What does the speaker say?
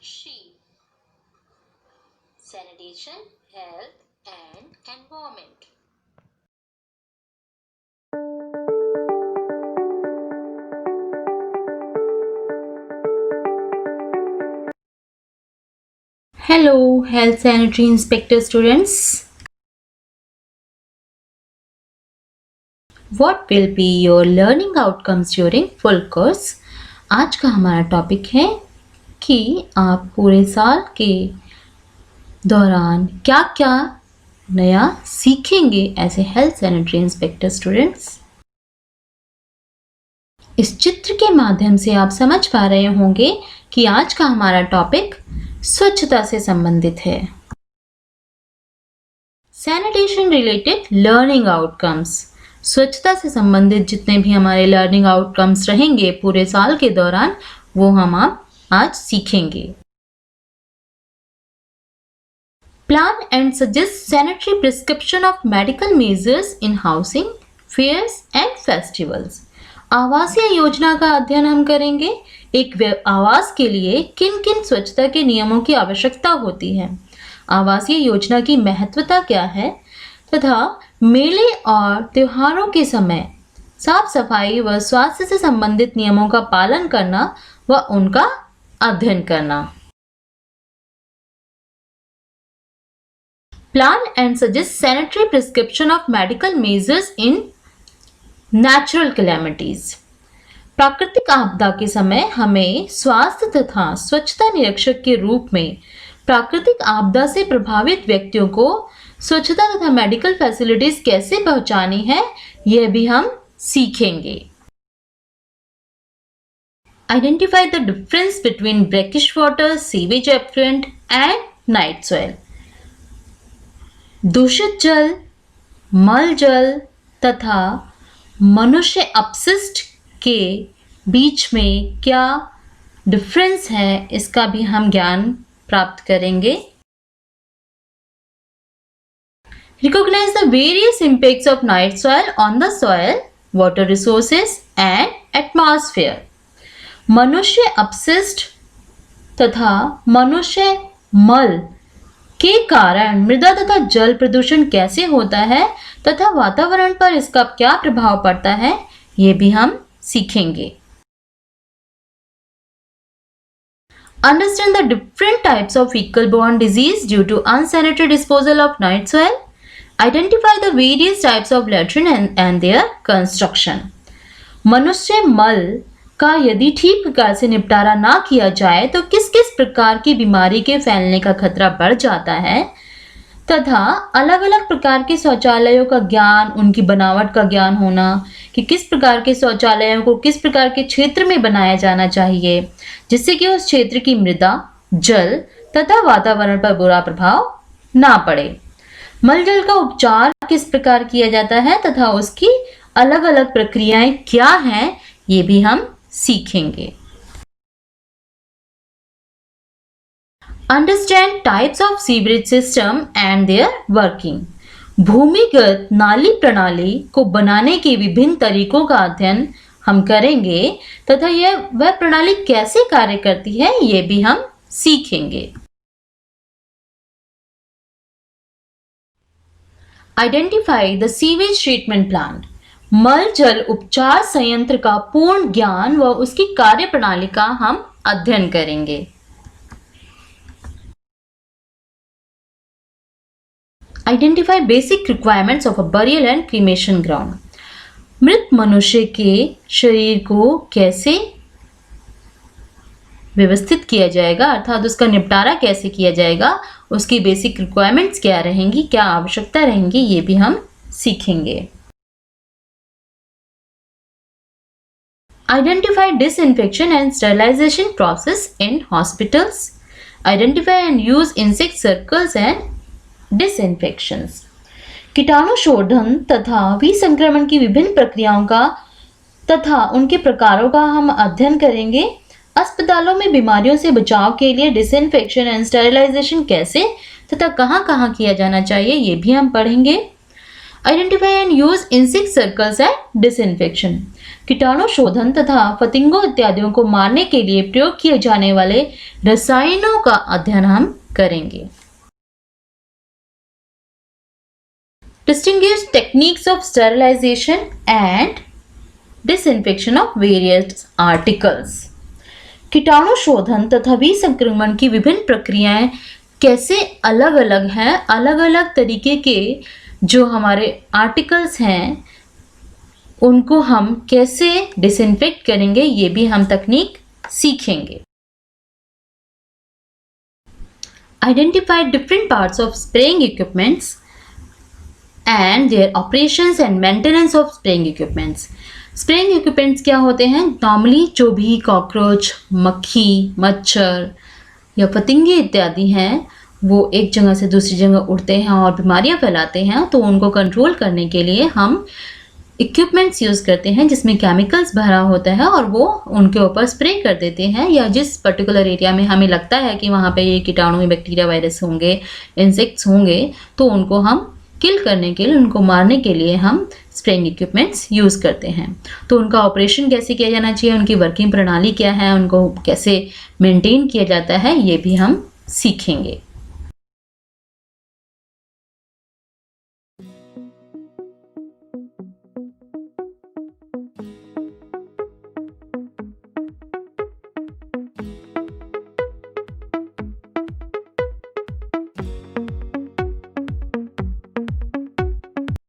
She. Sanitation, health and environment. Hello, health sanitary inspector students. What will be your learning outcomes during full course? आज का हमारा topic है कि आप पूरे साल के दौरान क्या क्या नया सीखेंगे as a health sanitary inspector students. इस चित्र के माध्यम से आप समझ पा रहे होंगे कि आज का हमारा टॉपिक स्वच्छता से संबंधित है। सैनिटेशन रिलेटेड लर्निंग आउटकम्स, स्वच्छता से संबंधित जितने भी हमारे लर्निंग आउटकम्स रहेंगे पूरे साल के दौरान वो हम आज सीखेंगे। Plan and suggest sanitary prescription of medical measures in housing, fairs and festivals. आवासीय योजना का अध्ययन हम करेंगे। एक आवास के लिए किन किन स्वच्छता के नियमों की आवश्यकता होती है, आवासीय योजना की महत्वता क्या है, तथा मेले और त्योहारों के समय साफ सफाई व स्वास्थ्य से संबंधित नियमों का पालन करना व उनका अध्ययन करना। Plan and suggest sanitary prescription of medical measures in natural calamities. प्राकृतिक आपदा के समय हमें स्वास्थ्य तथा स्वच्छता निरीक्षक के रूप में प्राकृतिक आपदा से प्रभावित व्यक्तियों को स्वच्छता तथा मेडिकल फैसिलिटीज कैसे पहुंचानी है यह भी हम सीखेंगे। Identify the difference between brackish water, sewage effluent and night soil. दूषित जल, मल जल तथा मनुष्य अपशिष्ट के बीच में क्या डिफरेंस है इसका भी हम ज्ञान प्राप्त करेंगे। Recognize the various impacts of night soil on the soil, water resources and atmosphere. मनुष्य अपशिष्ट तथा मनुष्य मल के कारण मृदा तथा जल प्रदूषण कैसे होता है तथा वातावरण पर इसका क्या प्रभाव पड़ता है ये भी हम सीखेंगे। Understand the different types of fecal-borne disease due to unsanitary disposal of night soil. Identify the various types of latrine and their construction. मनुष्य मल का यदि ठीक प्रकार से निपटारा ना किया जाए तो किस किस प्रकार की बीमारी के फैलने का खतरा बढ़ जाता है तथा अलग अलग प्रकार के शौचालयों का ज्ञान, उनकी बनावट का ज्ञान होना कि किस प्रकार के शौचालयों को किस प्रकार के क्षेत्र में बनाया जाना चाहिए जिससे कि उस क्षेत्र की मृदा, जल तथा वातावरण पर बुरा प्रभाव ना पड़े। मल जल का उपचार किस प्रकार किया जाता है तथा उसकी अलग अलग प्रक्रियाएं क्या हैं ये भी हम सीखेंगे। Understand types of sewerage system and their working. भूमिगत नाली प्रणाली को बनाने के विभिन्न तरीकों का अध्ययन हम करेंगे तथा वह प्रणाली कैसे कार्य करती है ये भी हम सीखेंगे। Identify the sewage treatment plant. मल जल उपचार संयंत्र का पूर्ण ज्ञान व उसकी कार्य प्रणाली का हम अध्ययन करेंगे। Identify basic requirements of a burial and cremation ground. मृत मनुष्य के शरीर को कैसे व्यवस्थित किया जाएगा अर्थात उसका निपटारा कैसे किया जाएगा, उसकी बेसिक रिक्वायरमेंट्स क्या रहेंगी, क्या आवश्यकता रहेंगी ये भी हम सीखेंगे। Identify disinfection and sterilization process in hospitals. Identify and use insect circles and disinfections. कीटाणु शोधन तथा विसंक्रमण की विभिन्न प्रक्रियाओं का तथा उनके प्रकारों का हम अध्ययन करेंगे। अस्पतालों में बीमारियों से बचाव के लिए डिसइंफेक्शन एंड स्टेरिलाइजेशन कैसे तथा कहाँ-कहाँ किया जाना चाहिए ये भी हम पढ़ेंगे। Identify and use insect circles and disinfection. कीटाणु शोधन तथा फतिंगों इत्यादियों को मारने के लिए प्रयोग किए जाने वाले रसायनों का अध्ययन हम करेंगे। Distinguish techniques of sterilization and disinfection of various articles. कीटाणु शोधन तथा विसंक्रमण की विभिन्न प्रक्रियाएं कैसे अलग अलग हैं, अलग अलग तरीके के जो हमारे आर्टिकल्स हैं उनको हम कैसे डिसइंफेक्ट करेंगे, ये भी हम तकनीक सीखेंगे। Identify different parts of spraying equipments and their operations and maintenance of spraying equipments. Spraying equipments क्या होते हैं? नॉर्मली जो भी कॉकरोच, मक्खी, मच्छर या पतंगे इत्यादि हैं वो एक जगह से दूसरी जगह उड़ते हैं और बीमारियां फैलाते हैं, तो उनको कंट्रोल करने के लिए हम इक्विपमेंट्स यूज़ करते हैं जिसमें केमिकल्स भरा होता है और वो उनके ऊपर स्प्रे कर देते हैं, या जिस पर्टिकुलर एरिया में हमें लगता है कि वहाँ पे ये कीटाणु, बैक्टीरिया, वायरस होंगे, इंसेक्ट्स होंगे, तो उनको हम किल करने के लिए, उनको मारने के लिए हम स्प्रेइंग इक्विपमेंट्स यूज़ करते हैं। तो उनका ऑपरेशन कैसे किया जाना चाहिए, उनकी वर्किंग प्रणाली क्या है, उनको कैसे मेंटेन किया जाता है, ये भी हम सीखेंगे।